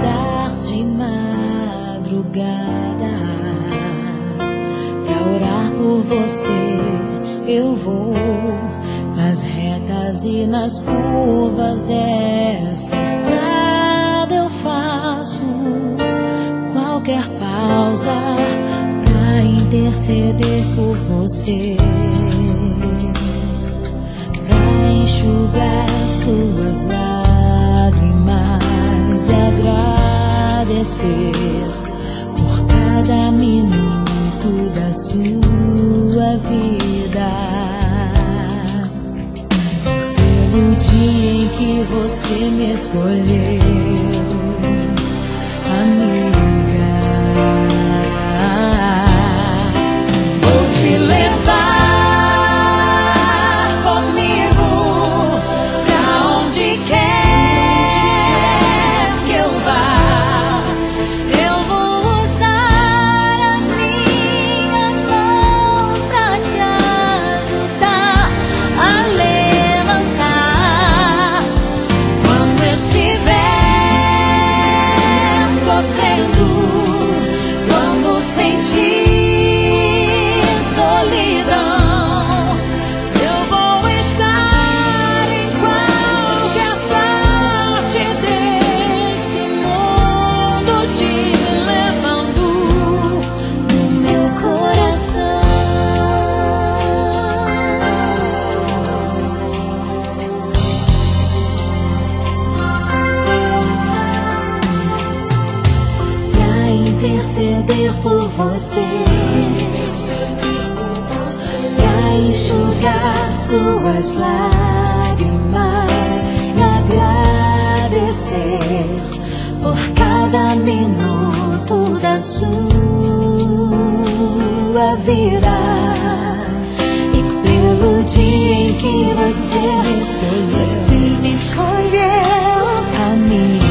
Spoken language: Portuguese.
acordar de madrugada pra orar por você. Eu vou nas retas e nas curvas dessa estrada. Eu faço qualquer pausa pra interceder por você, pra enxugar suas lágrimas e agradecer por cada minuto da sua vida, pelo dia em que você me escolheu, amiga. Vou te levar comigo pra onde quer que eu vá. Eu vou usar as minhas mãos pra te ajudar a levantar quando estiver sofrendo, quando sentir solidão. Eu vou estar em qualquer parte desse mundo, te levando no meu coração. Pra interceder por você, pra enxugar suas lágrimas e agradecer por cada minuto da sua vida, e pelo dia em que você me escolheu, amiga.